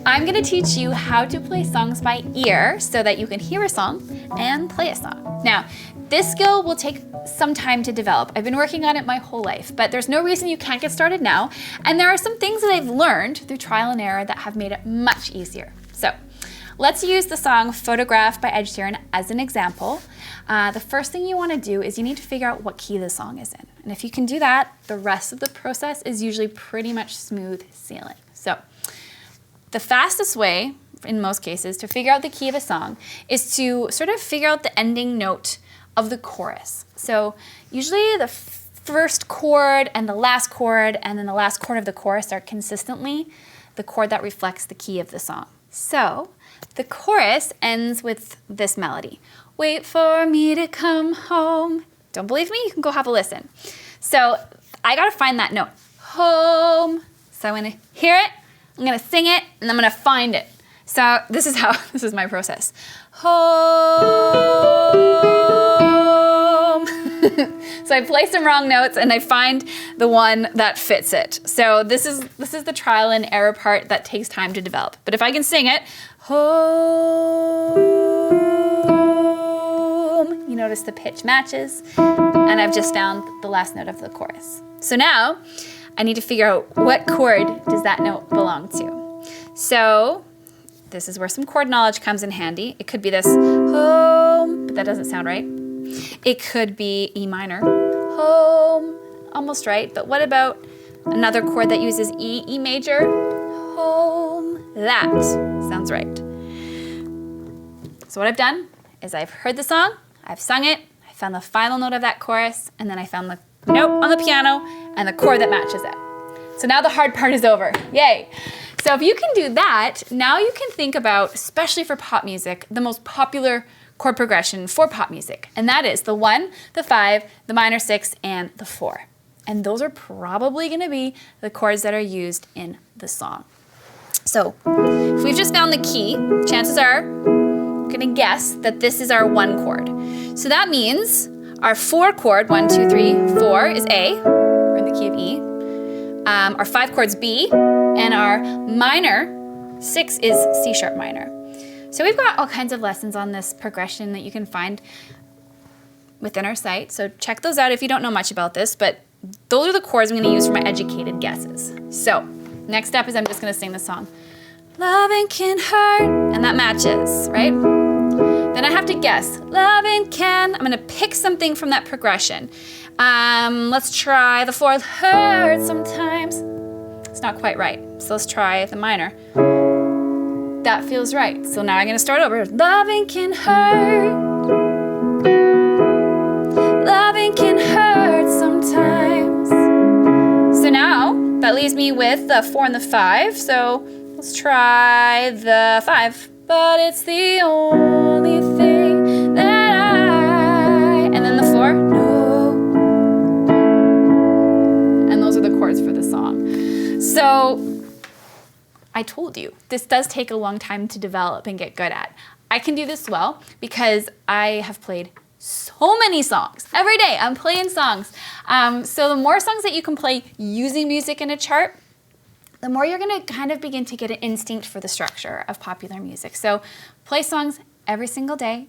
I'm gonna teach you how to play songs by ear so that you can hear a song and play a song. Now, this skill will take some time to develop. I've been working on it my whole life, but there's no reason you can't get started now. And there are some things that I've learned through trial and error that have made it much easier. So let's use the song Photograph by Ed Sheeran as an example. The first thing you wanna do is you need to figure out what key the song is in. And if you can do that, the rest of the process is usually pretty much smooth sailing. So the fastest way, in most cases, to figure out the key of a song is to sort of figure out the ending note of the chorus. So usually the first chord and the last chord and then the last chord of the chorus are consistently the chord that reflects the key of the song. So the chorus ends with this melody. Wait for me to come home. Don't believe me? You can go have a listen. So I gotta find that note. Home. So I'm gonna hear it, I'm gonna sing it, and I'm gonna find it. So this is my process. Home. So I play some wrong notes and I find the one that fits it. So this is the trial and error part that takes time to develop. But if I can sing it, home, you notice the pitch matches, and I've just found the last note of the chorus. So now I need to figure out what chord does that note belong to. So this is where some chord knowledge comes in handy. It could be this home, but that doesn't sound right. It could be E minor, home, almost right, but what about another chord that uses E, E major, home, that sounds right. So what I've done is I've heard the song, I've sung it, I found the final note of that chorus, and then I found the note on the piano and the chord that matches it. So now the hard part is over, yay. So if you can do that, now you can think about, especially for pop music, the most popular chord progression for pop music. And that is the 1, the 5, the minor 6, and the 4. And those are probably gonna be the chords that are used in the song. So if we've just found the key, chances are I'm gonna guess that this is our 1 chord. So that means our 4 chord, 1, 2, 3, 4 is A, we're in the key of E. Our 5 chord's B, and our minor 6 is C sharp minor. So we've got all kinds of lessons on this progression that you can find within our site. So check those out if you don't know much about this, but those are the chords I'm gonna use for my educated guesses. So next up is I'm just gonna sing the song. Loving can hurt, and that matches, right? Then I have to guess, loving can, I'm gonna pick something from that progression. Let's try the 4, hurt sometimes. It's not quite right, so let's try the minor. That feels right, so now I'm gonna start over. Loving can hurt. Loving can hurt sometimes. So now, that leaves me with the 4 and the 5, so let's try the 5. But it's the only thing that and then the 4, no. And those are the chords for the song. So I told you, this does take a long time to develop and get good at. I can do this well because I have played so many songs. Every day I'm playing songs. So the more songs that you can play using music in a chart, the more you're gonna kind of begin to get an instinct for the structure of popular music. So play songs every single day.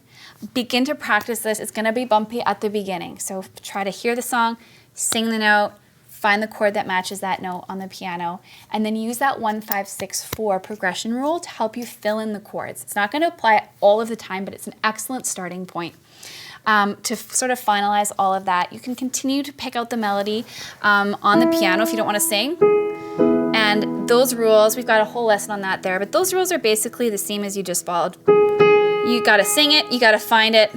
Begin to practice this. It's gonna be bumpy at the beginning. So try to hear the song, sing the note, find the chord that matches that note on the piano, and then use that 1, 5, 6, 4 progression rule to help you fill in the chords. It's not gonna apply all of the time, but it's an excellent starting point. To sort of finalize all of that, you can continue to pick out the melody on the piano if you don't wanna sing. And those rules, we've got a whole lesson on that there, but those rules are basically the same as you just followed. You gotta sing it, you gotta find it,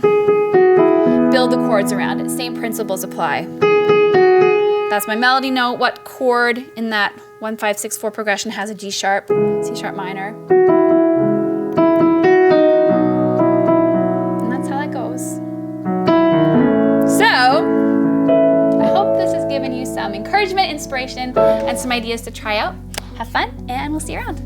build the chords around it. Same principles apply. That's my melody note. What chord in that 1, 5, 6, 4 progression has a G sharp, C sharp minor? And that's how that goes. So, I hope this has given you some encouragement, inspiration, and some ideas to try out. Have fun, and we'll see you around.